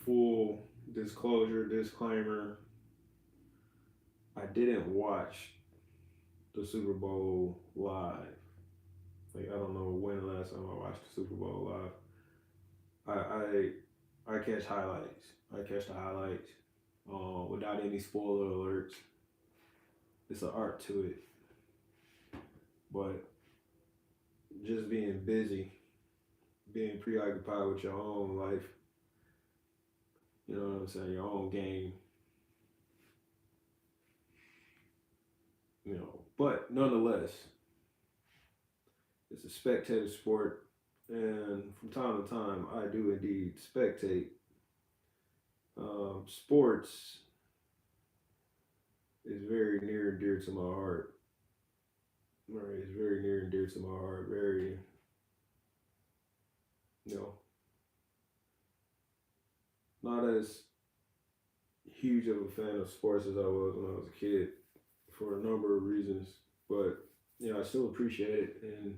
full disclaimer, I didn't watch the Super Bowl live. Like I don't know when the last time I watched the Super Bowl live. I catch highlights. I catch the highlights without any spoiler alerts. It's an art to it, but just being busy, being preoccupied with your own life, you know what I'm saying, your own game, you know. But nonetheless, it's a spectator sport, and from time to time, I do indeed spectate. Sports is very near and dear to my heart. Right, it's very near and dear to my heart. Very, you know, not as huge of a fan of sports as I was when I was a kid for a number of reasons, but you know, I still appreciate it, and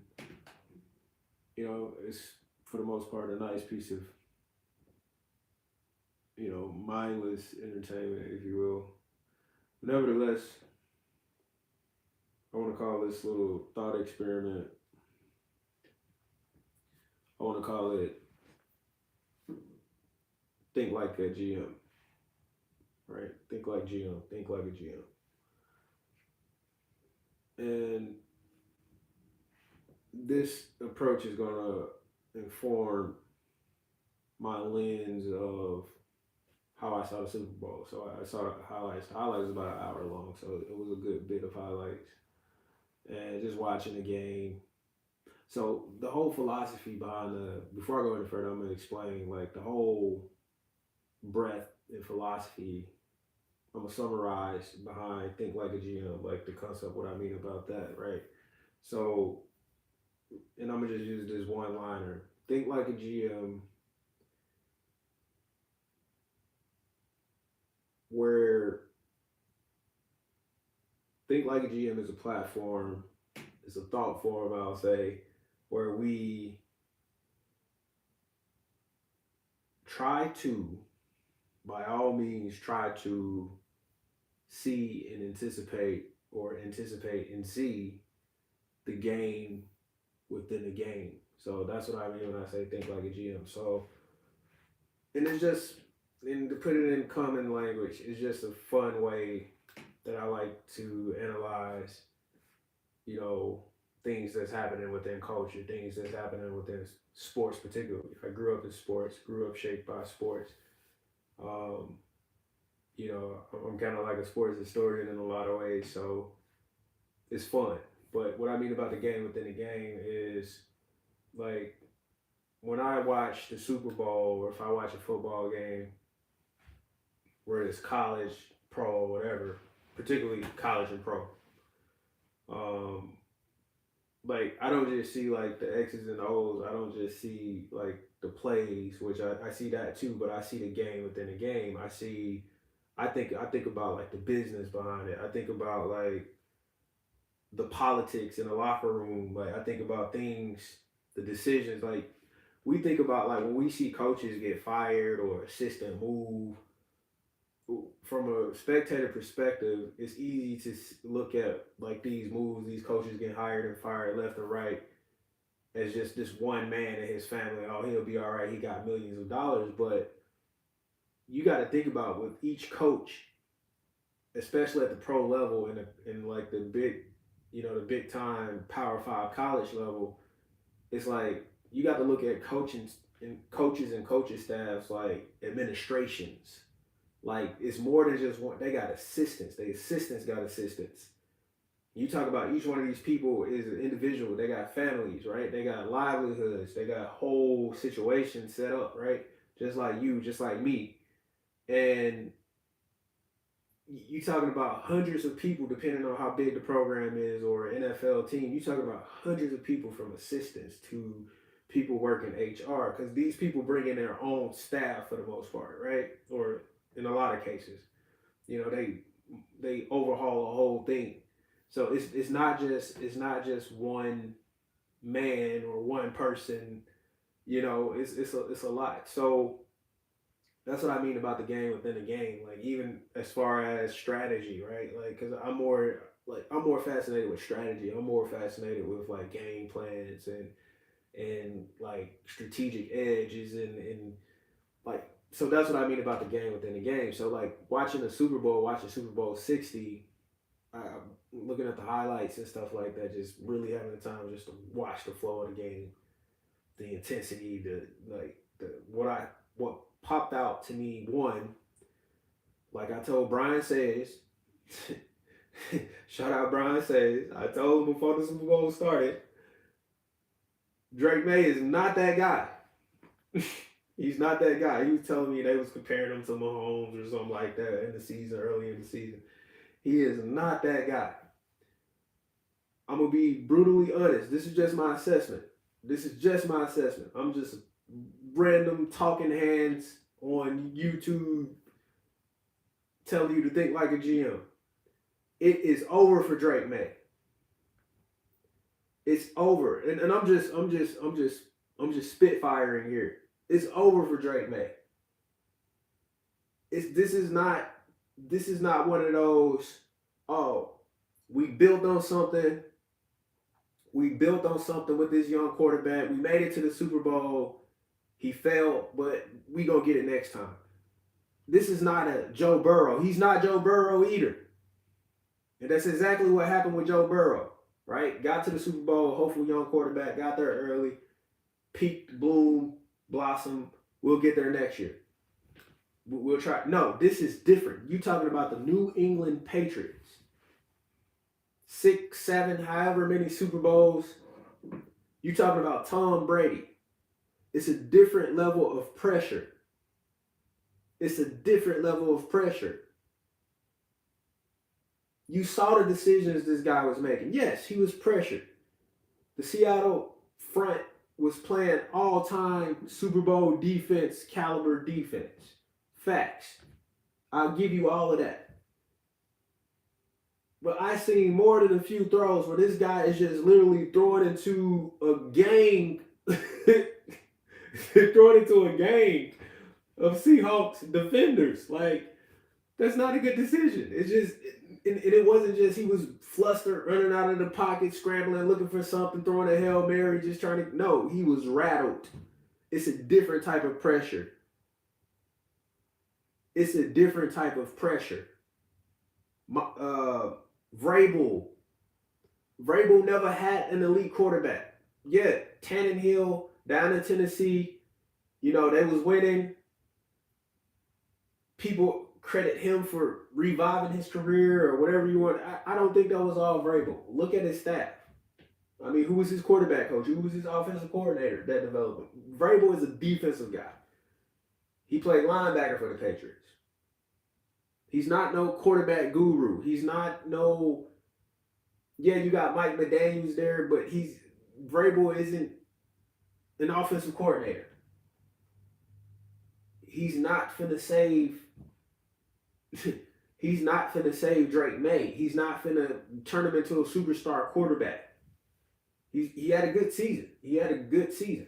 you know, it's for the most part a nice piece of mindless entertainment, if you will. Nevertheless, I want to call this little thought experiment. I want to call it "Think Like a GM." Right? Think like GM. Think like a GM. And this approach is going to inform my lens of how I saw the Super Bowl. So I saw the highlights. The highlights was about an hour long, so it was a good bit of highlights. And just watching the game. So the whole philosophy behind before I go any further, I'm gonna explain like the whole breadth and philosophy. I'm gonna summarize behind think like a GM, like the concept, what I mean about that, right? So, and I'm gonna just use this one liner. Think like a GM, where Think Like a GM is a platform, it's a thought form, I'll say, where we try to, by all means, try to see and anticipate and see the game within the game. So that's what I mean when I say think like a GM. So, and it's just, and to put it in common language, it's just a fun way that I like to analyze, you know, things that's happening within culture, things that's happening within sports, particularly. I grew up in sports, grew up shaped by sports. Um, you know, I'm kind of like a sports historian in a lot of ways, so it's fun. But what I mean about the game within the game is like when I watch the Super Bowl or if I watch a football game, whether it's college, pro, whatever, particularly college and pro, um, like I don't just see like the X's and O's. I don't just see like the plays, which I see that too, but I see the game within the game. I think about like the business behind it. I think about like the politics in the locker room. Like I think about things, the decisions. Like we think about like when we see coaches get fired or assistant move. From a spectator perspective, it's easy to look at like these moves, these coaches getting hired and fired left and right as just this one man and his family. Oh, he'll be all right. He got millions of dollars, but you got to think about with each coach, especially at the pro level and in like the big, the big time Power Five college level. It's like you got to look at coaches and coaches staffs like administrations. Like it's more than just one. They got assistants. The assistants got assistants. You talk about each one of these people is an individual. They got families, right? They got livelihoods. They got whole situations set up, right? Just like you, just like me. And you talking about hundreds of people, depending on how big the program is, or an NFL team. You talking about hundreds of people from assistants to people working HR, because these people bring in their own staff for the most part, right? Or in a lot of cases, they overhaul the whole thing. So it's not just one man or one person. It's a lot. So That's what I mean about the game within the game. Like even as far as strategy, right? Like because I'm more fascinated with strategy. I'm more fascinated with like game plans and like strategic edges and like so that's what I mean about the game within the game. So like watching Super Bowl 60, I'm looking at the highlights and stuff like that, just really having the time just to watch the flow of the game, the intensity, the what popped out to me. One, like I told Brian Says, shout out Brian Says. I told him before the Super Bowl started, Drake May is not that guy. He's not that guy. He was telling me they was comparing him to Mahomes or something like that in the season, early in the season. He is not that guy. I'm gonna be brutally honest. This is just my assessment. This is just my assessment. I'm just random talking hands on YouTube telling you to think like a GM. It is over for Drake May. It's over. And I'm just spitfiring here. It's over for Drake May. This is not one of those, oh, we built on something. We built on something with this young quarterback. We made it to the Super Bowl. He failed, but we gonna get it next time. This is not a Joe Burrow. He's not Joe Burrow either. And that's exactly what happened with Joe Burrow, right? Got to the Super Bowl, hopeful young quarterback, got there early, peaked, bloom, blossom. We'll get there next year. We'll try. No, this is different. You talking about the New England Patriots. 6, 7, however many Super Bowls. You talking about Tom Brady. It's a different level of pressure. It's a different level of pressure. You saw the decisions this guy was making. Yes, he was pressured. The Seattle front was playing all-time Super Bowl defense caliber defense. Facts. I'll give you all of that. But I seen more than a few throws where this guy is just literally throwing into a gang, throwing into a gang of Seahawks defenders. Like, that's not a good decision. It's just, and it wasn't just he was flustered, running out of the pocket, scrambling, looking for something, throwing a Hail Mary, just trying to, no, he was rattled. It's a different type of pressure. It's a different type of pressure. Vrabel never had an elite quarterback. Yeah, Tannehill down in Tennessee, they was winning. People credit him for reviving his career or whatever you want. I don't think that was all Vrabel. Look at his staff. I mean, who was his quarterback coach? Who was his offensive coordinator that developed him? Vrabel is a defensive guy. He played linebacker for the Patriots. He's not no quarterback guru. He's not no. Yeah, you got Mike McDaniels there, but Vrabel isn't an offensive coordinator. He's not finna save. He's not finna save Drake May. He's not finna turn him into a superstar quarterback. He had a good season. He had a good season,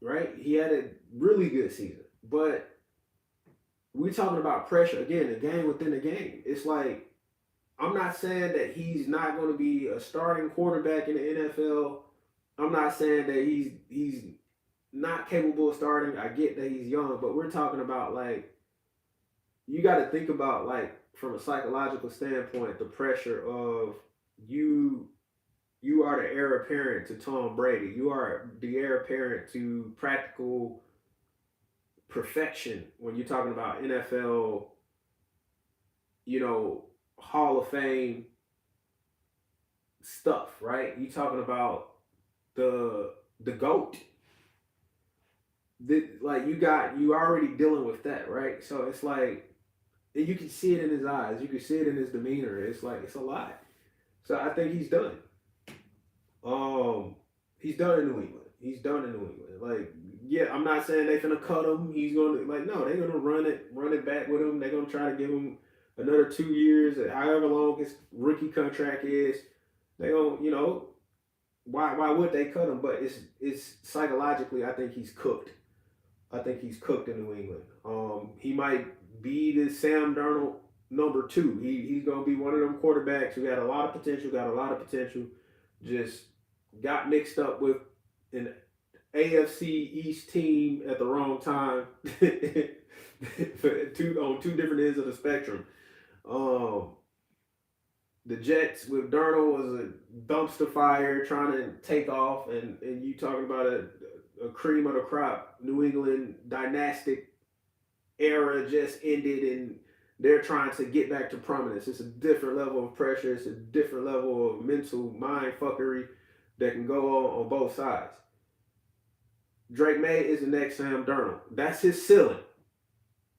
right? He had a really good season. But we're talking about pressure. Again, the game within the game. It's like, I'm not saying that he's not going to be a starting quarterback in the NFL. I'm not saying that he's not capable of starting. I get that he's young, but we're talking about, like, you got to think about, like, from a psychological standpoint, the pressure of you are the heir apparent to Tom Brady. You are the heir apparent to practical perfection when you're talking about NFL, Hall of Fame stuff, right? You're talking about the GOAT. You already dealing with that, right? So it's like, and you can see it in his eyes, you can see it in his demeanor. It's like, it's a lot. So I think he's done. He's done in New England. Like, yeah, I'm not saying they finna cut him. He's gonna, like, no, they're gonna run it back with him. They're gonna try to give him another 2 years, however long his rookie contract is. They don't, why would they cut him? But it's psychologically, I think he's cooked. I think he's cooked in New England. He might be the Sam Darnold number two. He's gonna be one of them quarterbacks who got a lot of potential. Got a lot of potential. Just got mixed up with an AFC East team at the wrong time. On two different ends of the spectrum. Um, the Jets with Darnold was a dumpster fire trying to take off, and you talking about a cream of the crop New England dynastic era just ended, and they're trying to get back to prominence. It's a different level of pressure. It's a different level of mental mind fuckery that can go on both sides. Drake May is the next Sam Darnold. That's his ceiling.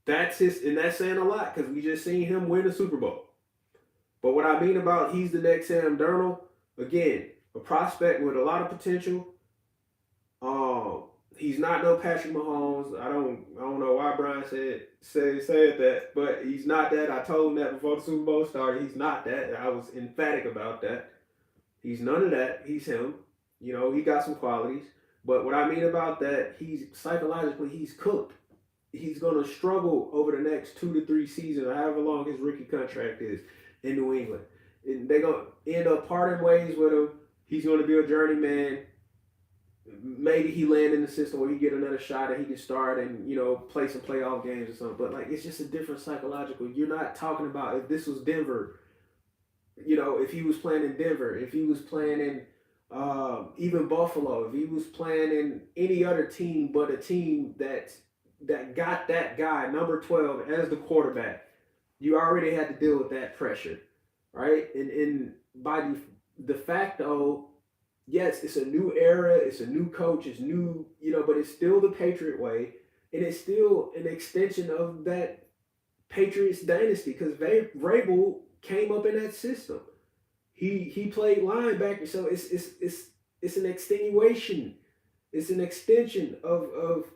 And that's saying a lot because we just seen him win the Super Bowl. But what I mean about he's the next Sam Darnold, again, a prospect with a lot of potential. He's not no Patrick Mahomes. I don't know why Brian said that, but he's not that. I told him that before the Super Bowl started. He's not that. I was emphatic about that. He's none of that. He's him. You know, he got some qualities. But what I mean about that, he's psychologically he's cooked. He's gonna struggle over the next 2 to 3 seasons, or however long his rookie contract is in New England. And they're gonna end up parting ways with him. He's gonna be a journeyman. Maybe he land in the system where he get another shot and he can start and play some playoff games or something. But like it's just a different psychological. You're not talking about if this was Denver. If he was playing in Denver, if he was playing in even Buffalo, if he was playing in any other team but a team that got that guy number 12 as the quarterback, you already had to deal with that pressure, right? And by de facto, yes, it's a new era, it's a new coach, it's new, but it's still the Patriot way, and it's still an extension of that Patriots dynasty because Vrabel came up in that system. He played linebacker, so it's an extenuation, it's an extension of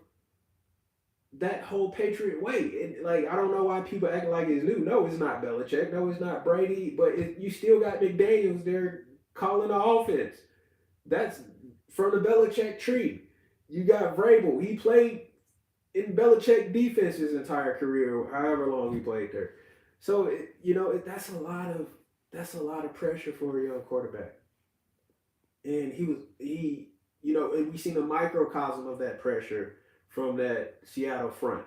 that whole Patriot way. And like I don't know why people act like it's new. No, it's not Belichick. No, it's not Brady. But you still got McDaniels there calling the offense. That's from the Belichick tree. You got Vrabel. He played in Belichick defense his entire career, however long he played there. So that's a lot of pressure for a young quarterback. And and we seen a microcosm of that pressure from that Seattle front.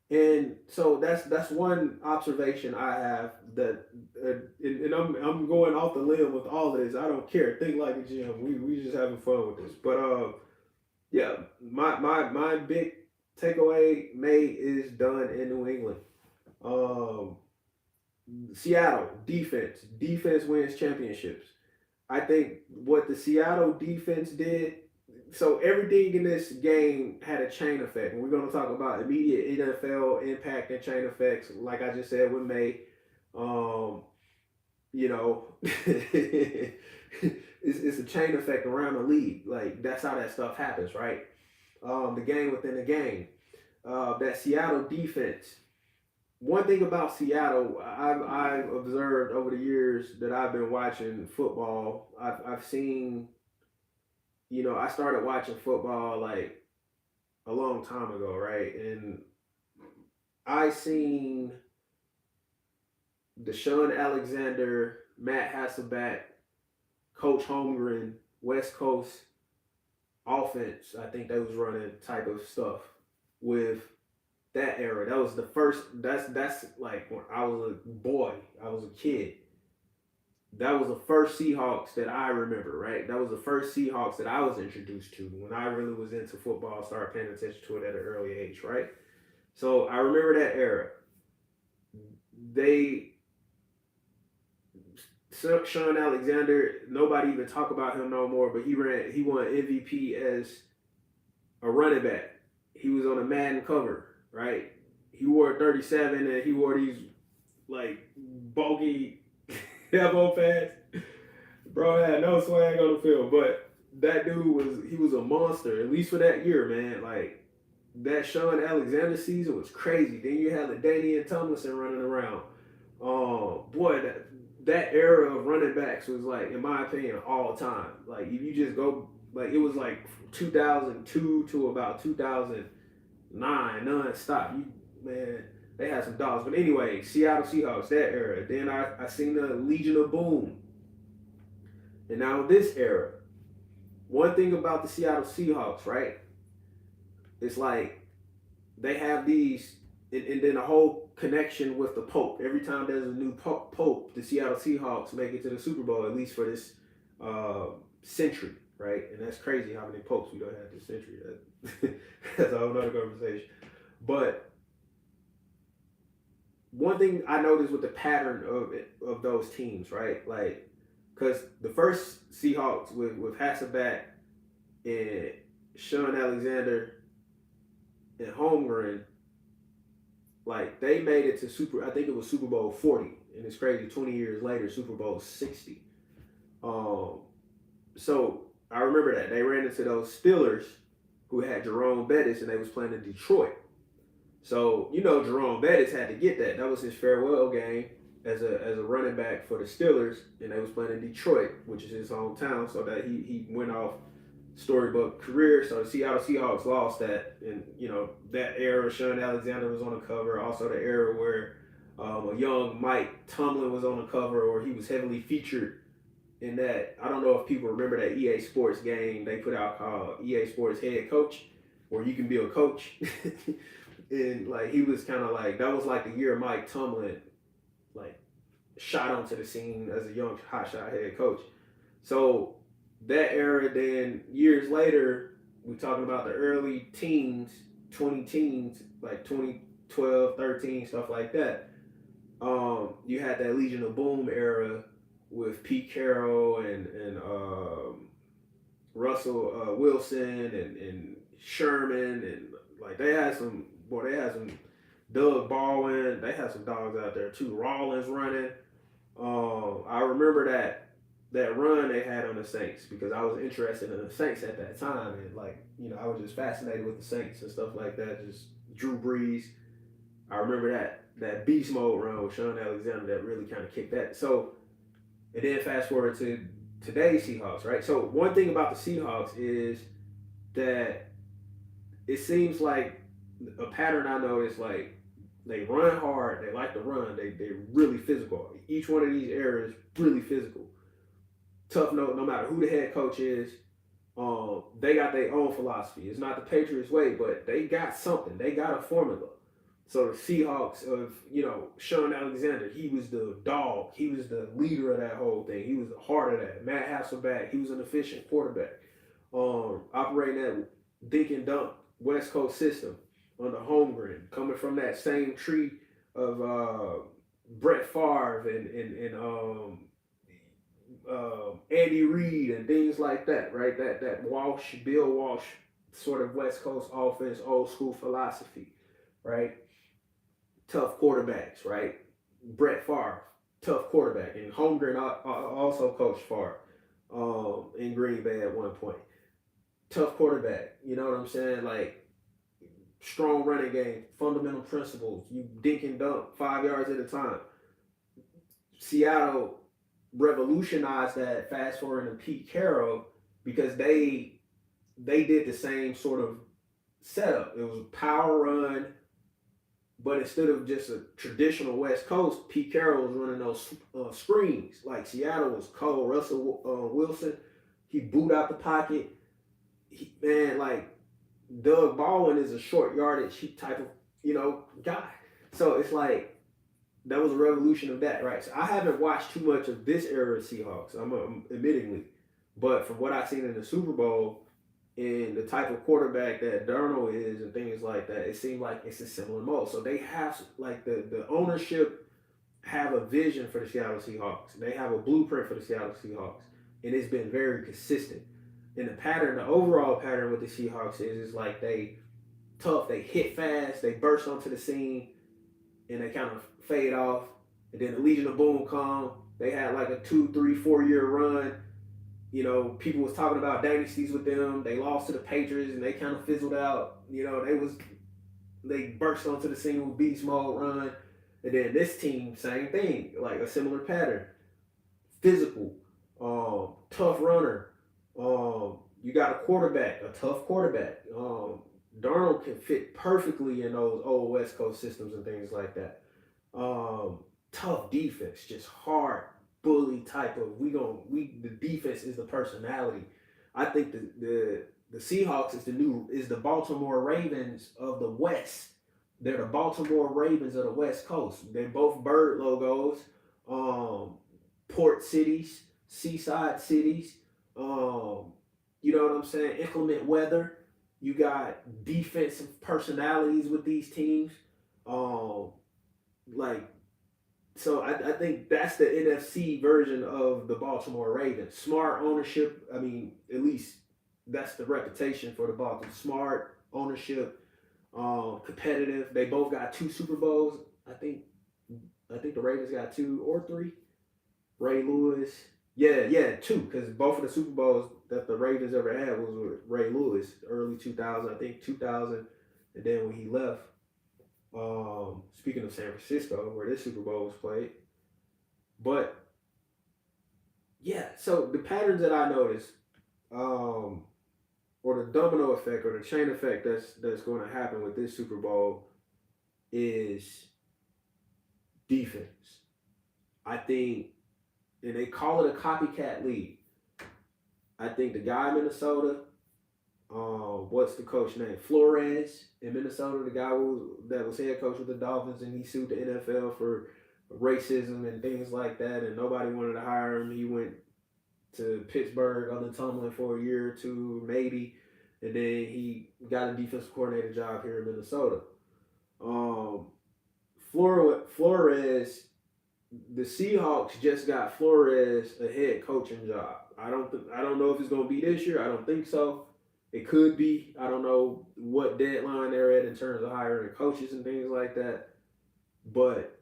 And so that's one observation I have that, and I'm going off the limb with all of this. I don't care. Think like a Jim. We just having fun with this. But yeah, my big takeaway, May is done in New England. Seattle defense wins championships. I think what the Seattle defense did. So everything in this game had a chain effect. And we're going to talk about immediate NFL impact and chain effects, like I just said with May. It's a chain effect around the league. Like that's how that stuff happens, right? The game within the game. That Seattle defense. One thing about Seattle, I've observed over the years that I've been watching football. I've seen. I started watching football like a long time ago, right? And I seen Deshaun Alexander, Matt Hasselbeck, Coach Holmgren, West Coast offense. I think they was running type of stuff with that era. That was the first. That's like when I was a boy. I was a kid. That was the first Seahawks that I remember, right? That was the first Seahawks that I was introduced to when I really was into football, started paying attention to it at an early age, right? So I remember that era. Sean Alexander, nobody even talk about him no more, but he won MVP as a running back. He was on a Madden cover, right? He wore 37 and he wore these like bulky elbow pads. Bro had no swag on the field, but that dude was a monster, at least for that year, man. Like that Sean Alexander season was crazy. Then you had LaDainian Tomlinson running around. Boy, that era of running backs was like, in my opinion, all time. Like if you just go, like it was like 2002 to about 2000. 9 non-stop. Man, they had some dogs. But anyway, Seattle Seahawks, that era. Then I seen the Legion of Boom. And now this era. One thing about the Seattle Seahawks, right? It's like they have these, and then a whole connection with the Pope. Every time there's a new Pope, the Seattle Seahawks make it to the Super Bowl, at least for this uh, century, right? And that's crazy how many Popes we don't have this century. That's a whole other conversation. But one thing I noticed with the pattern of those teams, right? Like, because the first Seahawks with Hasselbeck and Sean Alexander and Holmgren, like they made it to I think it was Super Bowl 40, and it's crazy. 20 years later, Super Bowl 60. So I remember that they ran into those Steelers who had Jerome Bettis, and they was playing in Detroit. So Jerome Bettis had to get that. That was his farewell game as a running back for the Steelers, and they was playing in Detroit, which is his hometown. So that he went off storybook career. So the Seattle Seahawks lost that, and that era. Sean Alexander was on the cover. Also the era where a young Mike Tomlin was on the cover, or he was heavily featured in that. I don't know if people remember that EA Sports game they put out called EA Sports Head Coach, where you can be a coach. And like he was kind of like, that was like the year Mike Tomlin like shot onto the scene as a young hotshot head coach. So that era, then years later, we're talking about the early teens, 20 teens, like 2012, 13, stuff like that. You had that Legion of Boom era with Pete Carroll and Russell Wilson and Sherman, and like they had some Doug Baldwin. They had some dogs out there too. Rollins running. I remember that run they had on the Saints because I was interested in the Saints at that time, and I was just fascinated with the Saints and stuff like that. Just Drew Brees. I remember that beast mode run with Sean Alexander that really kind of kicked that. So, and then fast forward to today's Seahawks, right? So one thing about the Seahawks is that it seems like a pattern I noticed, like they run hard, they like to run, they're really physical. Each one of these eras really physical. Tough note, no matter who the head coach is, they got their own philosophy. It's not the Patriots way, but they got something. They got a formula. So the Seahawks of, Sean Alexander, he was the dog. He was the leader of that whole thing. He was the heart of that. Matt Hasselbeck, he was an efficient quarterback. Operating that dink and dunk West Coast system under Holmgren, coming from that same tree of Brett Favre and Andy Reid and things like that, right? That Bill Walsh sort of West Coast offense, old school philosophy, right? Tough quarterbacks, right? Brett Favre, tough quarterback, and Holmgren also coached Favre in Green Bay at one point. Tough quarterback, you know what I'm saying? Like strong running game, fundamental principles. You dink and dunk 5 yards at a time. Seattle revolutionized that. Fast forward to Pete Carroll because they did the same sort of setup. It was power run, but instead of just a traditional West Coast, Pete Carroll was running those screens. Like Seattle was cold. Russell Wilson, he boot out the pocket. Like Doug Baldwin is a short yardage type of guy. So it's like that was a revolution of that, right? So I haven't watched too much of this era of Seahawks. I'm admittingly, but from what I've seen in the Super Bowl and the type of quarterback that Darnold is and things like that, it seems like it's a similar mode. So they have like the ownership have a vision for the Seattle Seahawks. They have a blueprint for the Seattle Seahawks, and it's been very consistent. And the overall pattern with the Seahawks is like they tough, they hit fast, they burst onto the scene, and they kind of fade off. And then the Legion of Boom come. They had like a 2, 3, 4 year run. People was talking about dynasties with them. They lost to the Patriots and they kind of fizzled out. They burst onto the scene with beast mode run. And then this team, same thing, like a similar pattern. Physical, tough runner. You got a quarterback, a tough quarterback. Darnold can fit perfectly in those old West Coast systems and things like that. Tough defense, just hard bully type of the defense is the personality. I think the Seahawks is the Baltimore Ravens of the West. They're the Baltimore Ravens of the West Coast. They're both bird logos, um, port cities, seaside cities. You know what I'm saying? Inclement weather. You got defensive personalities with these teams. Um, like so I think that's the NFC version of the Baltimore Ravens. Smart ownership. I mean, at least that's the reputation for the Baltimore. Smart ownership, competitive. They both got two Super Bowls. I think I think the Ravens got two or three. Ray Lewis. Yeah, two, because both of the Super Bowls that the Ravens ever had was with Ray Lewis, early 2000, I think 2000, and then when he left. Speaking of San Francisco, where this Super Bowl was played, but yeah, so the patterns that I noticed, um, or the domino effect or the chain effect that's going to happen with this Super Bowl is defense. I think, and they call it a copycat league. I think the guy in Minnesota, what's the coach name? Flores in Minnesota, the guy that was head coach with the Dolphins, and he sued the NFL for racism and things like that, and nobody wanted to hire him. He went to Pittsburgh under Tomlin for a year or two, maybe, and then he got a defensive coordinator job here in Minnesota. Um, Flores, the Seahawks just got Flores a head coaching job. I don't know if it's gonna be this year. I don't think so. It could be. I don't know what deadline they're at in terms of hiring coaches and things like that. But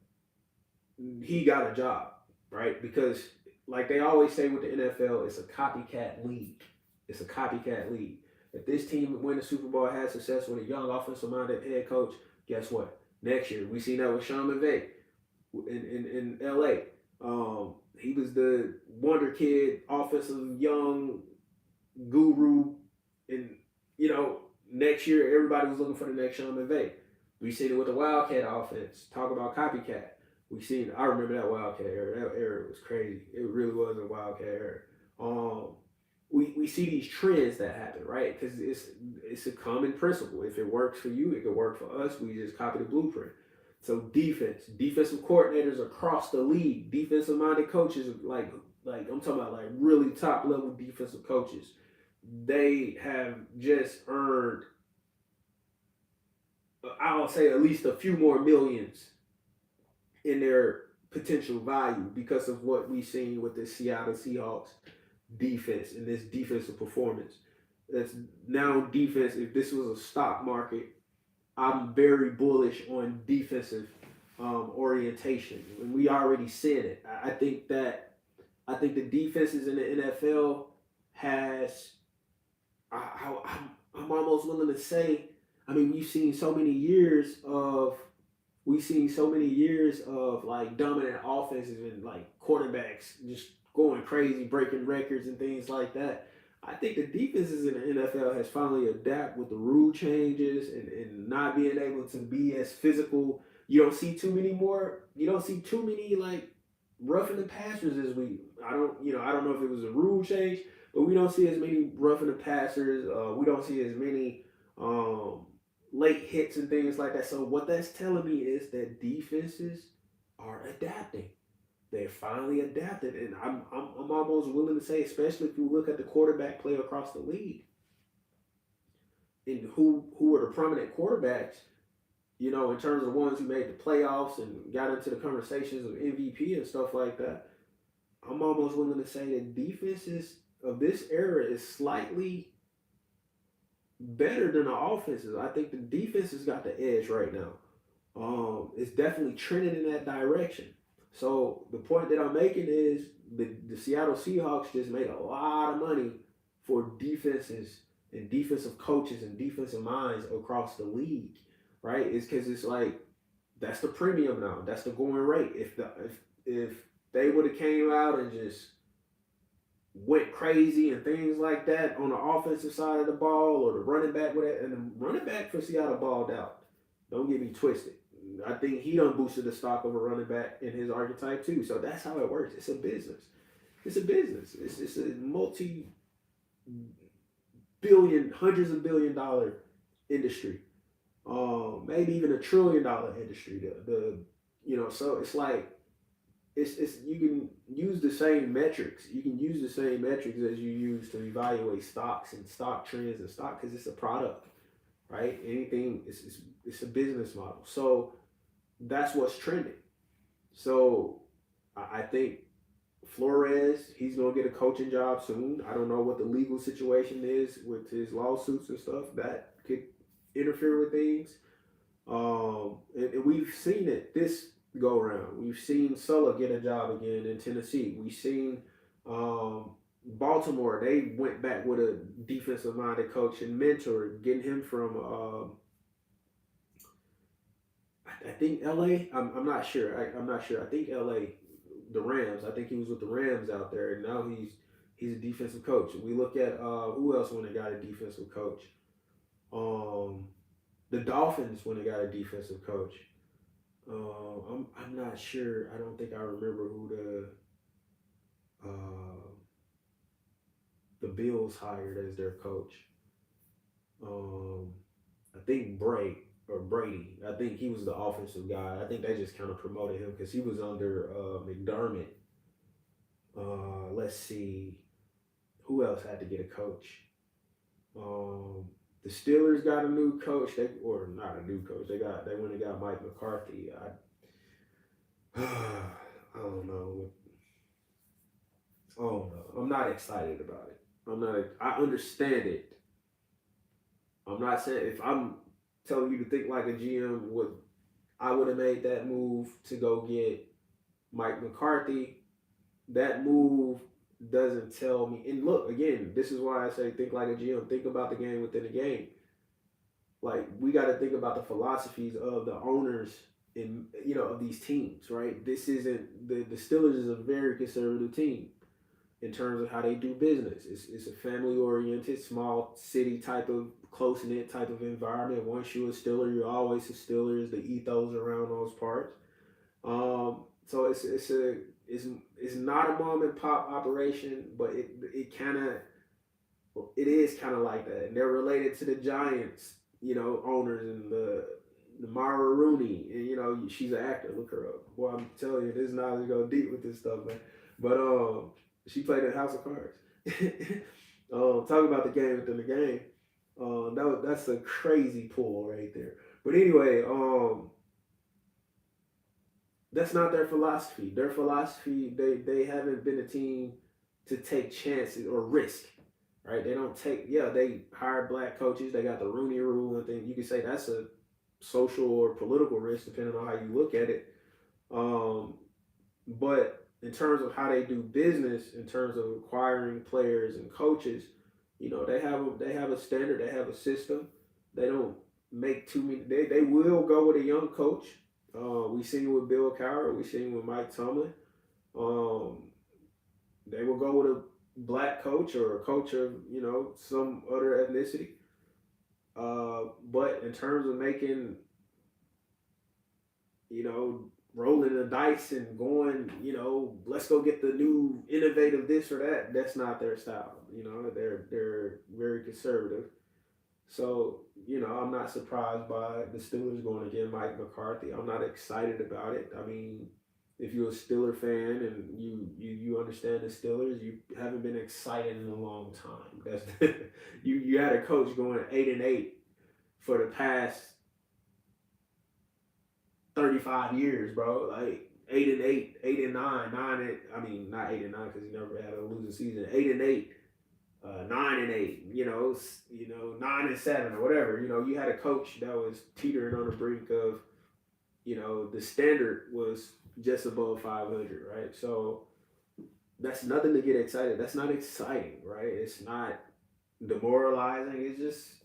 he got a job, right? Because like they always say with the NFL, it's a copycat league. It's a copycat league. If this team win the Super Bowl, has success with a young offensive minded head coach, guess what? Next year, we seen that with Sean McVay in LA. He was the wonder kid, offensive young guru, and you know next year everybody was looking for the next Sean McVay. We seen it with the Wildcat offense. Talk about copycat. We seen. I remember that Wildcat era. That era was crazy. It really was a Wildcat era. Um, we see these trends that happen, right? Because it's a common principle. If it works for you, it could work for us. We just copy the blueprint. So defensive coordinators across the league, defensive minded coaches, like I'm talking about like really top level defensive coaches, they have just earned, I'll say at least a few more millions in their potential value because of what we've seen with the Seattle Seahawks defense and this defensive performance. That's now defense. If this was a stock market, I'm very bullish on defensive orientation, and we already said it. I think the defenses in the NFL has. I'm almost willing to say. I mean, we've seen so many years of like dominant offenses and like quarterbacks just going crazy, breaking records and things like that. I think the defenses in the NFL has finally adapted with the rule changes and not being able to be as physical. You don't see too many like roughing the passers as we I don't know if it was a rule change, but we don't see as many roughing the passers. We don't see as many late hits and things like that. So what that's telling me is that defenses are adapting. They're finally adapted, and I'm almost willing to say, especially if you look at the quarterback play across the league, and who are the prominent quarterbacks, in terms of the ones who made the playoffs and got into the conversations of MVP and stuff like that. I'm almost willing to say that defenses of this era is slightly better than the offenses. I think the defense has got the edge right now. It's definitely trending in that direction. So the point that I'm making is the Seattle Seahawks just made a lot of money for defenses and defensive coaches and defensive minds across the league, right? It's because it's like that's the premium now. That's the going rate. If they would have came out and just went crazy and things like that on the offensive side of the ball, or the running back with it, and the running back for Seattle balled out. Don't get me twisted. I think he done boosted the stock of a running back in his archetype too. So that's how it works. It's a business. It's a business. It's a multi-billion, hundreds of $1 billion industry. Maybe even $1 trillion industry. So it's like it's you can use the same metrics. You can use the same metrics as you use to evaluate stocks and stock trends and stock, because it's a product, right? Anything, it's a business model. So that's what's trending. So I think Flores, he's gonna get a coaching job soon. I don't know what the legal situation is with his lawsuits and stuff that could interfere with things. And we've seen it this go around. We've seen Sulla get a job again in Tennessee. We've seen Baltimore. They went back with a defensive minded coach and mentor, getting him from I think LA. I'm not sure. I'm not sure. I think LA, the Rams. I think he was with the Rams out there, and now he's a defensive coach. We look at who else when they got a defensive coach. Um, the Dolphins when they got a defensive coach. I'm not sure. I don't think I remember who the Bills hired as their coach. I think Brady. I think he was the offensive guy. I think they just kind of promoted him because he was under McDermott. Let's see, who else had to get a coach? The Steelers got a new coach. Or not a new coach. They went and got Mike McCarthy. I don't know. Oh no, I'm not excited about it. I understand it. I'm not saying, if I'm telling you to think like a GM would, I would have made that move to go get Mike McCarthy. That move doesn't tell me. And look, again, this is why I say think like a GM. Think about the game within the game. Like, we got to think about the philosophies of the owners of these teams, right? This isn't the Steelers is a very conservative team in terms of how they do business. It's a family oriented, small city type of close knit type of environment. Once you're a Steeler, you're always a Steeler. Is the ethos around those parts. So it's not a mom and pop operation, but it is kind of like that, and they're related to the Giants, owners, and the Mara Rooney, and she's an actor. Look her up. Boy, I'm telling you, this knowledge go deep with this stuff, man. But she played in House of Cards. Talk about the game within the game. That's a crazy pull right there. But anyway, that's not their philosophy. Their philosophy, they haven't been a team to take chances or risk, right? They don't take. Yeah, they hire black coaches. They got the Rooney Rule and things. You could say that's a social or political risk, depending on how you look at it. But in terms of how they do business, in terms of acquiring players and coaches, they have a standard, they have a system. They don't make too many. They will go with a young coach. We seen with Bill Cowher, we seen with Mike Tomlin. They will go with a black coach or a coach of some other ethnicity. But in terms of making, rolling the dice and going, let's go get the new innovative this or that. That's not their style. They're very conservative. So, I'm not surprised by the Steelers going to get Mike McCarthy. I'm not excited about it. I mean, if you're a Steeler fan and you understand the Steelers, you haven't been excited in a long time. That's you had a coach going 8-8 for the past 35 years, bro. Like 8-8, 8-9, 9. I mean, not 8-9 because he never had a losing season. 8-8. 9-8, 9-7 or whatever. You had a coach that was teetering on the brink of, the standard was just above 500, right? So that's nothing to get excited. That's not exciting, right? It's not demoralizing. It's just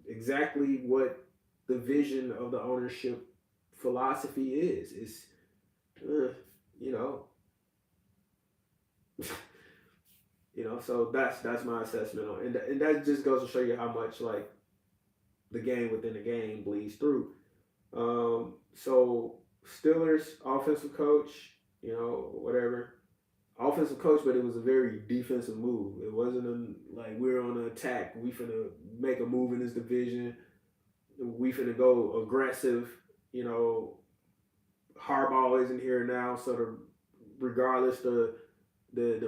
exactly what the vision of the ownership philosophy is. It's, So that's my assessment on, and that just goes to show you how much like the game within the game bleeds through. So Steelers offensive coach, whatever offensive coach, but it was a very defensive move. It wasn't like we're on an attack. We finna make a move in this division. We finna go aggressive. You know, Harbaugh isn't here now, so regardless the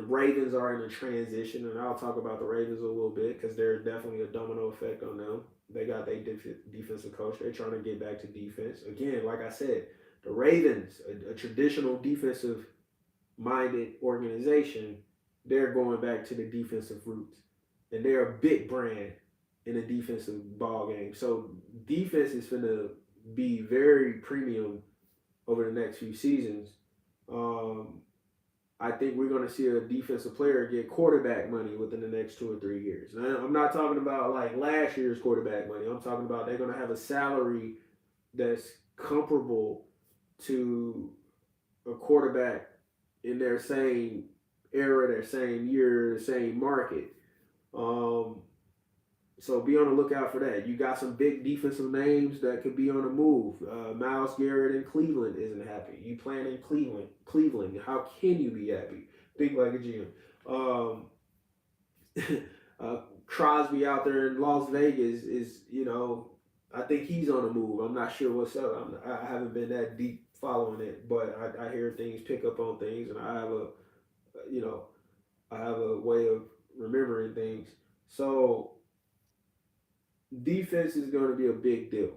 Ravens are in a transition, and I'll talk about the Ravens a little bit because there's definitely a domino effect on them. They got their defensive coach. They're trying to get back to defense again. Like I said, the Ravens, a traditional defensive minded organization, they're going back to the defensive roots, and they're a big brand in a defensive ball game. So defense is going to be very premium over the next few seasons. Um, I think we're going to see a defensive player get quarterback money within the next 2 or 3 years. Now, I'm not talking about like last year's quarterback money. I'm talking about they're going to have a salary that's comparable to a quarterback in their same era, their same year, the same market. Um, so be on the lookout for that. You got some big defensive names that could be on the move. Myles Garrett in Cleveland isn't happy. You playing in Cleveland. Cleveland. How can you be happy? Think like a GM. Um, Crosby out there in Las Vegas is, I think he's on the move. I'm not sure what's up. I haven't been that deep following it, but I hear things, pick up on things, and I have a way of remembering things. So defense is going to be a big deal.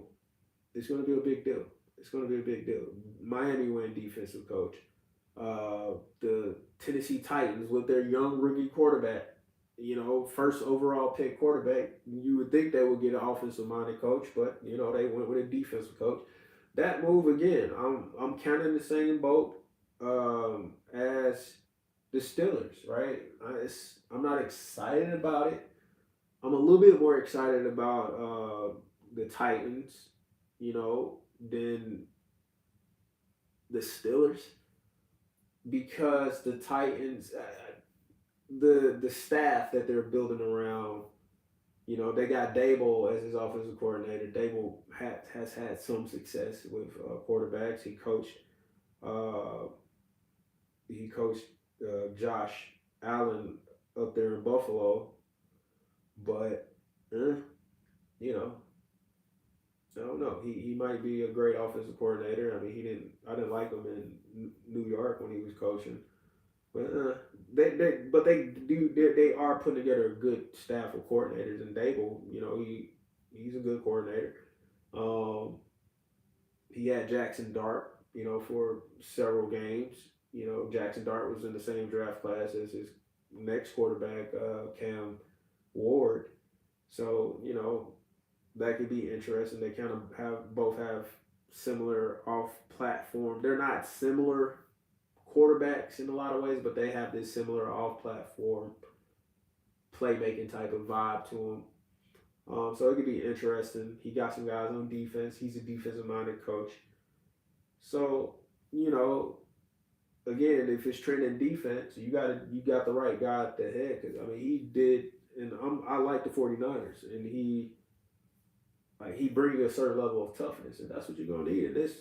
It's going to be a big deal. It's going to be a big deal. Miami went defensive coach. The Tennessee Titans with their young rookie quarterback, first overall pick quarterback. You would think they would get an offensive minded coach, but they went with a defensive coach. That move again, I'm kind of in the same boat as the Steelers, right? I'm not excited about it. I'm a little bit more excited about the Titans, than the Steelers because the Titans, the staff that they're building around, they got Dable as his offensive coordinator. Dable has had some success with quarterbacks. Uh, he coached Josh Allen up there in Buffalo, but you know, I don't know. He might be a great offensive coordinator. I mean, I didn't like him in New York when he was coaching, but they are putting together a good staff of coordinators. And Dable, he's a good coordinator. Um, he had Jackson Dart, for several games. Jackson Dart was in the same draft class as his next quarterback, Cam Ward. So that could be interesting. They kind of have similar off platform. They're not similar quarterbacks in a lot of ways, but they have this similar off platform playmaking type of vibe to them. So it could be interesting. He got some guys on defense. He's a defensive minded coach. So, again, if it's trending defense, you got the right guy at the head. Because I mean, he did, and I like the 49ers, and he brings a certain level of toughness, and that's what you're gonna need in this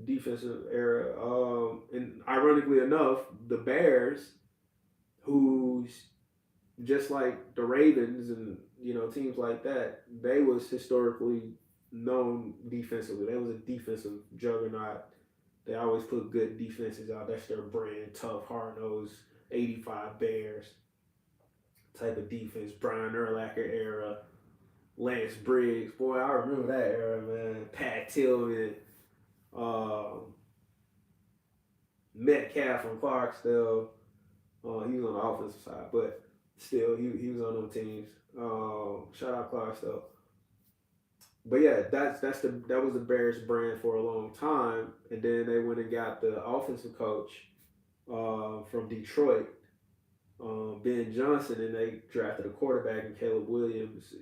defensive era. And ironically enough, the Bears, who's just like the Ravens and teams like that, they was historically known defensively. They was a defensive juggernaut. They always put good defenses out. That's their brand, tough, hard nosed, 85 Bears type of defense. Brian Urlacher era, Lance Briggs. Boy, I remember that era, man. Pat Tillman, Metcalf from Clarksdale. He was on the offensive side, but still, he was on them teams. Shout out Clarksdale. But yeah, that was the Bears brand for a long time, and then they went and got the offensive coach from Detroit, Ben Johnson, and they drafted a quarterback in Caleb Williams.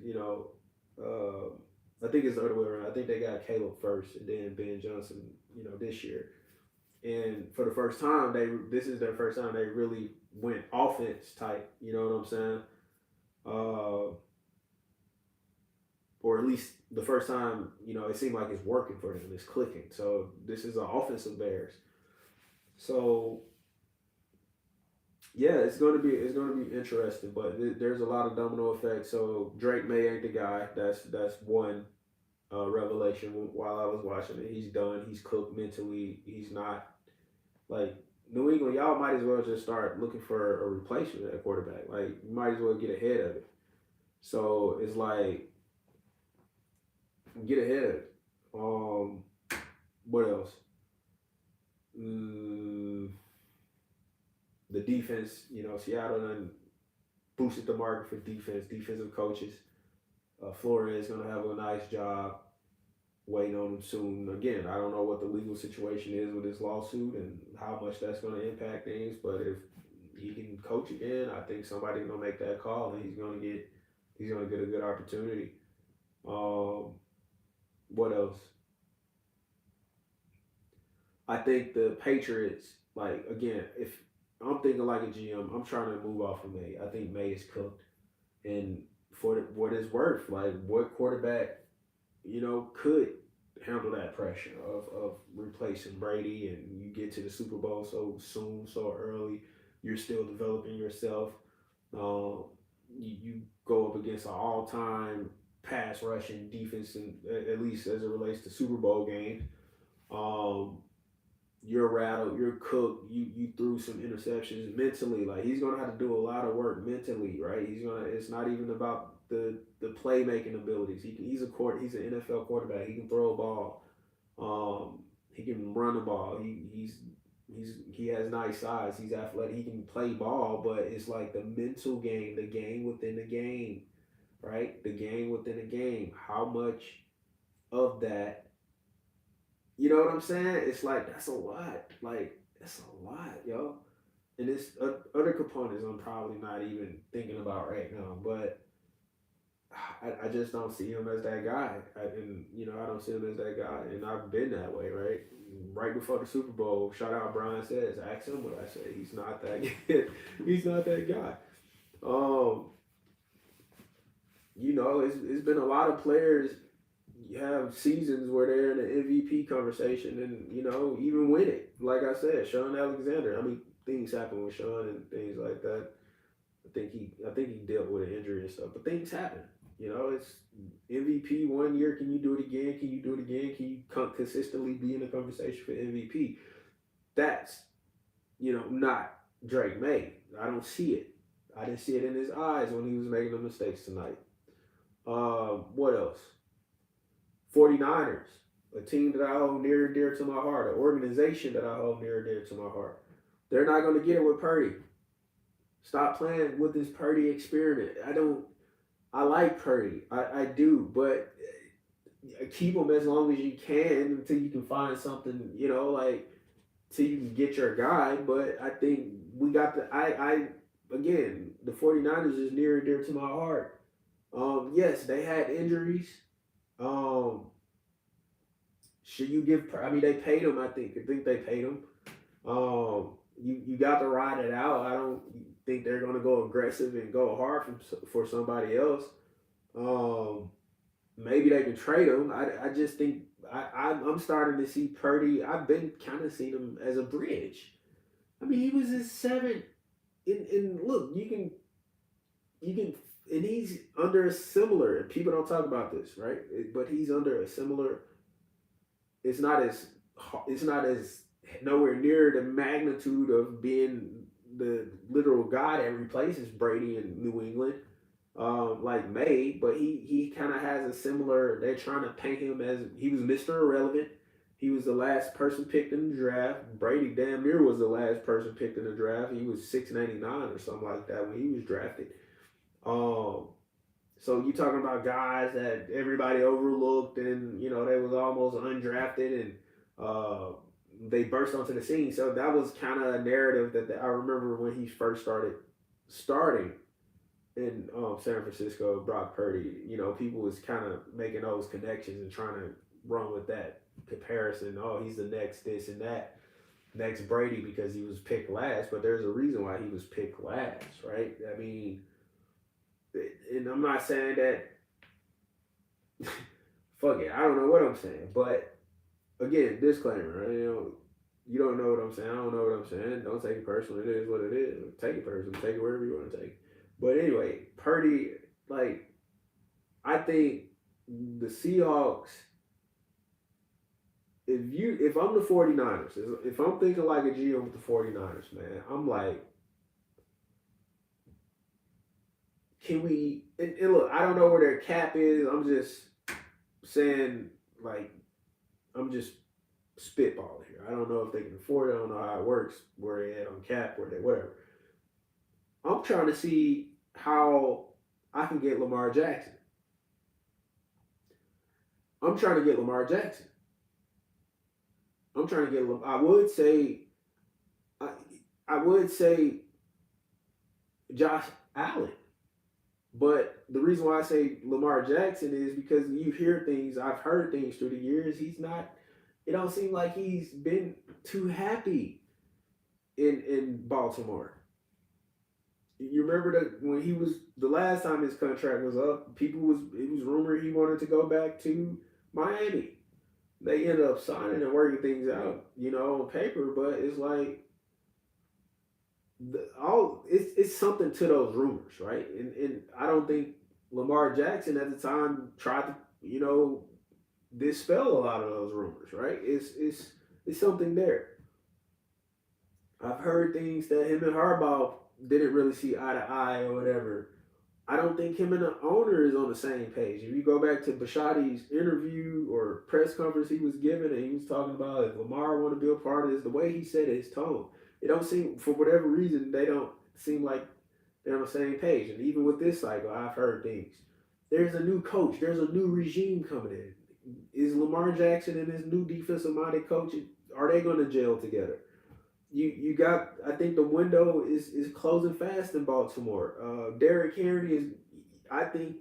I think it's the other way around. I think they got Caleb first, and then Ben Johnson. This year. And for the first time, this is their first time they really went offense type. You know what I'm saying? Uh, or at least the first time, it seemed like it's working for them. It's clicking. So this is an offensive Bears. So yeah, it's going to be interesting. But there's a lot of domino effects. So Drake May ain't the guy. That's one revelation while I was watching it. He's done. He's cooked mentally. He's not like New England. Y'all might as well just start looking for a replacement at quarterback. Like you might as well get ahead of it. So it's like get ahead of it. What else? Mm, the defense. Seattle done boosted the market for defensive coaches. Flores is gonna have a nice job waiting on him soon. Again, I don't know what the legal situation is with this lawsuit and how much that's going to impact things, but if he can coach again, I think somebody's going to make that call and he's going to get a good opportunity. Um, what else? I think the Patriots, like again, if I'm thinking like a GM, I'm trying to move off of May. I think May is cooked, and for what it's worth, like what quarterback could handle that pressure of replacing Brady and you get to the Super Bowl so soon, so early. You're still developing yourself. You go up against an all time pass rushing defense, and at least as it relates to Super Bowl games. Um, you're rattled, you're cooked, you threw some interceptions mentally. Like he's gonna have to do a lot of work mentally, right? It's not even about the playmaking abilities. He's an NFL quarterback. He can throw a ball. He can run the ball. He has nice size. He's athletic. He can play ball, but it's like the mental game, the game within the game, right? The game within the game. How much of that, you know what I'm saying? It's like that's a lot. Like that's a lot, yo. And it's other components I'm probably not even thinking about right now, but I just don't see him as that guy. I don't see him as that guy, and I've been that way, right? Right before the Super Bowl, shout out Brian says, ask him what I say. He's not that good. He's not that guy. Um, it's been a lot of players have seasons where they're in the MVP conversation and even win it. Like I said, Sean Alexander. I mean, things happen with Sean and things like that. I think he dealt with an injury and stuff, but things happen. It's MVP one year. Can you do it again? Can you do it again? Can you consistently be in the conversation for MVP? That's not Drake May. I don't see it. I didn't see it in his eyes when he was making the mistakes tonight. What else? 49ers, a team that I hold near and dear to my heart, an organization that I hold near and dear to my heart. They're not going to get it with Purdy. Stop playing with this Purdy experiment. I like Purdy. I do, but keep him as long as you can until you can find something, like till you can get your guy. But I think we got again, the 49ers is near and dear to my heart. Yes, they had injuries. Um, should you give? I mean, they paid him. I think they paid him. You got to ride it out. I don't think they're going to go aggressive and go hard for somebody else. Um, Maybe they can trade him. I just think I'm starting to see Purdy. I've been kind of seeing him as a bridge. I mean, he was his seventh. And look, you can, and he's under a similar. People don't talk about this, right? But he's under a similar. It's not as. It's not as nowhere near the magnitude of being the literal guy that replaces Brady in New England, like May, but he kind of has a similar. They're trying to paint him as he was Mr. Irrelevant. He was the last person picked in the draft. Brady damn near was the last person picked in the draft. He was 699 or something like that when he was drafted. Um, so you talking about guys that everybody overlooked and they was almost undrafted and uh, they burst onto the scene. So that was kind of a narrative that I remember when he first starting in San Francisco, Brock Purdy. People was kind of making those connections and trying to run with that comparison. Oh, he's the next this and that. next Brady because he was picked last, but there's a reason why he was picked last, right? I mean, and I'm not saying that, fuck it, I don't know what I'm saying, but again, disclaimer, right? You don't know what I'm saying. I don't know what I'm saying. Don't take it personal. It is what it is. Take it personal. Take it wherever you want to take it. But anyway, Purdy, like, I think the Seahawks, if I'm the 49ers, if I'm thinking like a GM with the 49ers, man, I'm like, can we, and look, I don't know where their cap is. I'm just saying, like, I'm just spitballing here. I don't know if they can afford it. I don't know how it works, where they at on cap, where they, whatever. I'm trying to see how I can get Lamar Jackson. I'm trying to get Lamar Jackson. I'm trying to get. I would say. I, I would say Josh Allen, but the reason why I say Lamar Jackson is because you hear things. I've heard things through the years. He's not. It don't seem like he's been too happy in Baltimore. You remember that when he was the last time his contract was up, it was rumored he wanted to go back to Miami. They ended up signing and working things out, on paper, but it's like it's something to those rumors, right? And I don't think Lamar Jackson at the time tried to, dispel a lot of those rumors, right? It's something there. I've heard things that him and Harbaugh didn't really see eye to eye or whatever. I don't think him and the owner is on the same page. If you go back to Bashadi's interview or press conference he was giving, and he was talking about if Lamar want to be a part of this, the way he said it, his tone, it don't seem, for whatever reason, they don't seem like they're on the same page. And even with this cycle, I've heard things. There's a new coach. There's a new regime coming in. Is Lamar Jackson and his new defensive minded coach, are they going to gel together? You got, I think the window is closing fast in Baltimore. Derrick Henry is, I think,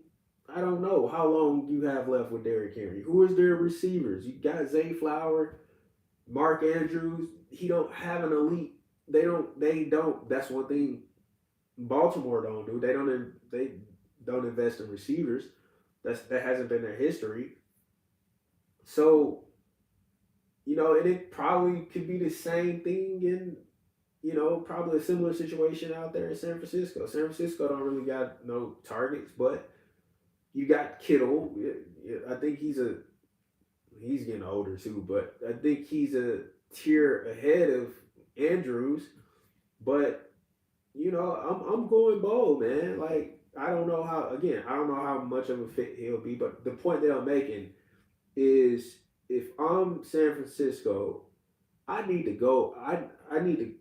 I don't know how long you have left with Derrick Henry. Who is their receivers? You got Zay Flower, Mark Andrews. He don't have an elite. They don't. That's one thing Baltimore don't do. They don't invest in receivers. That hasn't been their history. So and it probably could be the same thing in, probably a similar situation out there in San Francisco. San Francisco don't really got no targets, but you got Kittle. I think he's getting older too, but I think he's a tier ahead of Andrews. But I'm going bold, man. Like I don't know how much of a fit he'll be, but the point that I'm making is if I'm San Francisco, I need to go. I need to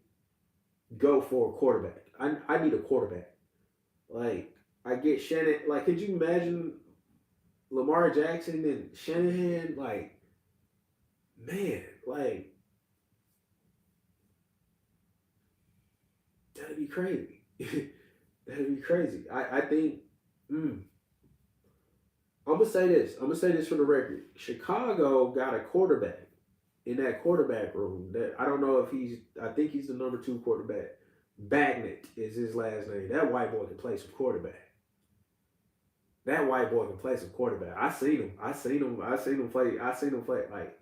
go for a quarterback. I need a quarterback. Like I get Shannon. Like, could you imagine Lamar Jackson and Shanahan? Like, man, like that'd be crazy. That'd be crazy. I think. Mm, I'm gonna say this. I'm gonna say this for the record. Chicago got a quarterback in that quarterback room. That I don't know if he's. I think he's the number two quarterback. Bagnett is his last name. That white boy can play some quarterback. That white boy can play some quarterback. I seen him. I seen him. I seen him play. I seen him play. Like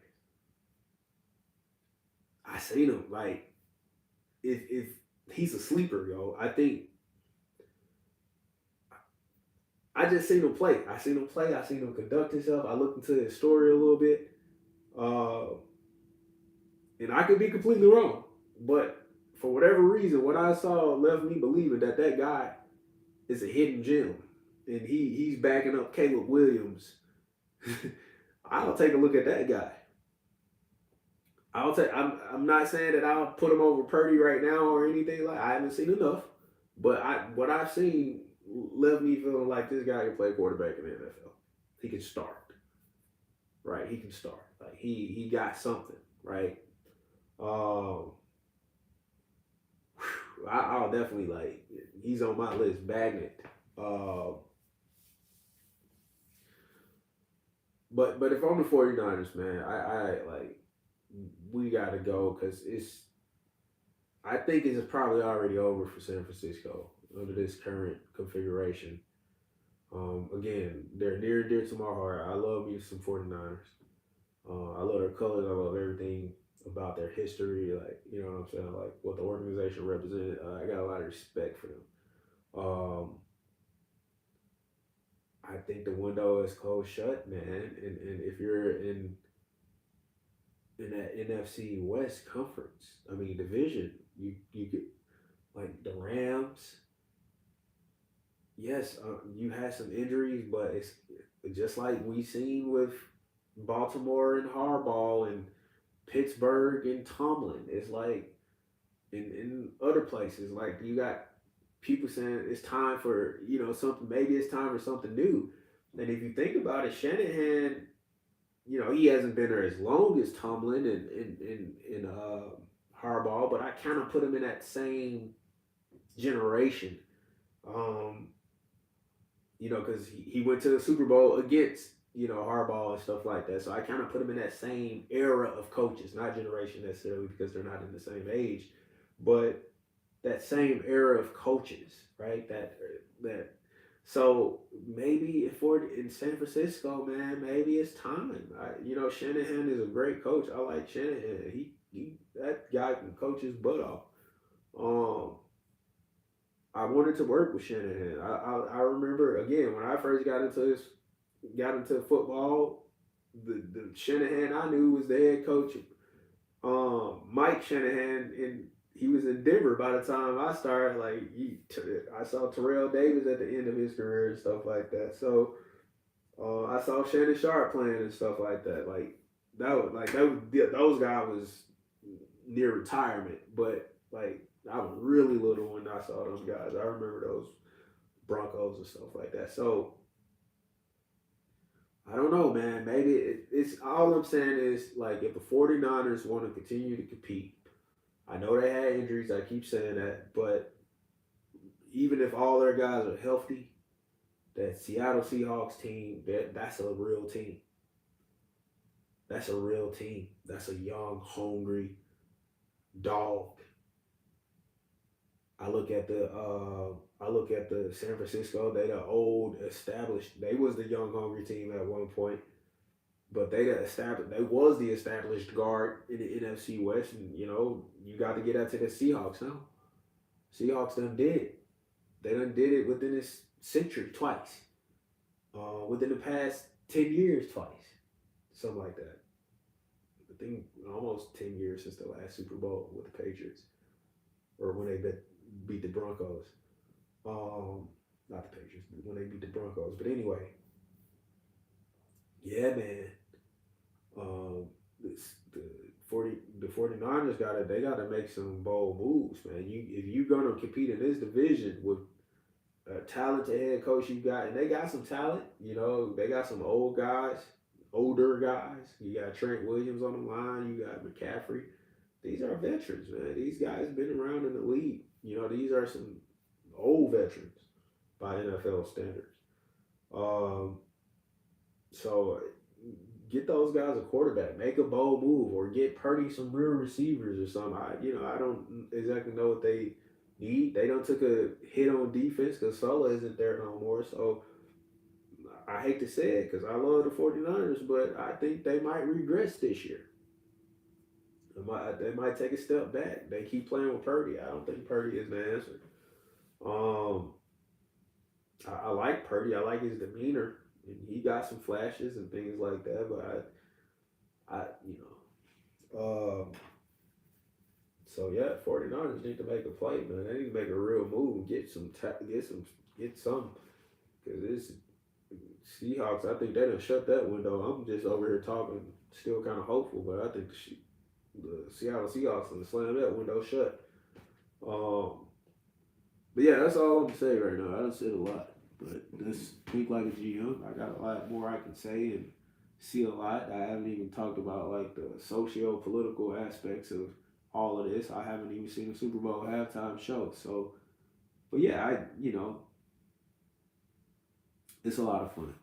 I seen him. Like if he's a sleeper, yo. I think I just seen him play. I seen him play. I seen him conduct himself. I looked into his story a little bit. Uh, and I could be completely wrong, but for whatever reason, what I saw left me believing that that guy is a hidden gem, and he's backing up Caleb Williams. I'll take a look at that guy. I'll take. I'm not saying that I'll put him over Purdy right now or anything like. I haven't seen enough, but what I've seen left me feeling like this guy can play quarterback in the NFL. He can start, right? He can start. Like he got something, right? Um, I'll definitely like. He's on my list. Bagnett. Uh, but if I'm the 49ers, man, I like we gotta go because I think it's probably already over for San Francisco under this current configuration. Again, they're near and dear to my heart. I love me some 49ers. I love their colors. I love everything about their history. Like, you know what I'm saying? Like what the organization represented. I got a lot of respect for them. Um, I think the window is closed shut, man. And if you're in that NFC West conference, I mean division, you could like the Rams. Yes, you had some injuries, but it's just like we seen with Baltimore and Harbaugh and Pittsburgh and Tomlin. It's like in other places, like you got people saying it's time for something. Maybe it's time for something new. And if you think about it, Shanahan, he hasn't been there as long as Tomlin and Harbaugh, but I kind of put him in that same generation. Um, because he went to the Super Bowl against Harbaugh and stuff like that. So I kind of put him in that same era of coaches, not generation necessarily because they're not in the same age, but that same era of coaches, right? That. So maybe in San Francisco, man, maybe it's time. Shanahan is a great coach. I like Shanahan. He that guy can coach his butt off. Um, I wanted to work with Shanahan. I remember again when I first got into football. The Shanahan I knew was the head coach. Mike Shanahan, and he was in Denver by the time I started. Like I saw Terrell Davis at the end of his career and stuff like that. So I saw Shannon Sharp playing and stuff like that. Those guys was near retirement, but like I was really little when I saw those guys. I remember those Broncos and stuff like that. So I don't know, man. Maybe it's all I'm saying is like if the 49ers want to continue to compete, I know they had injuries. I keep saying that, but even if all their guys are healthy, that Seattle Seahawks team, that's a real team. That's a real team. That's a young, hungry dog. I look at the San Francisco. They the old established. They was the young hungry team at one point, but They was the established guard in the NFC West, and you got to get out to the Seahawks now. Seahawks done did it. They done did it within this century twice. Within the past 10 years twice, something like that. I think almost 10 years since the last Super Bowl with the Patriots, or when they beat the Broncos. Not the Patriots, but when they beat the Broncos. But anyway, yeah, man. The 49ers gotta make some bold moves, man. If you're gonna compete in this division with a talented head coach you got, and they got some talent. They got some older guys. You got Trent Williams on the line. You got McCaffrey. These are veterans, man. These guys been around in the league. These are some old veterans by NFL standards. Um, so get those guys a quarterback. Make a bold move, or get Purdy some real receivers or something. I don't exactly know what they need. They don't took a hit on defense because Solo isn't there no more. So I hate to say it because I love the 49ers, but I think they might regress this year. They might take a step back. They keep playing with Purdy. I don't think Purdy is the answer. Um, I like Purdy. I like his demeanor. And he got some flashes and things like that, but I so yeah, 49ers need to make a play, man. They need to make a real move, get some, because this Seahawks. I think they done shut that window. I'm just over here talking, still kind of hopeful, but I think the Seattle Seahawks gonna slam that window shut. Um, but yeah, that's all I'm saying right now. I done said a lot, but this Think Like a GM. I got a lot more I can say and see a lot. I haven't even talked about like the socio-political aspects of all of this. I haven't even seen a Super Bowl halftime show. So, but yeah, it's a lot of fun.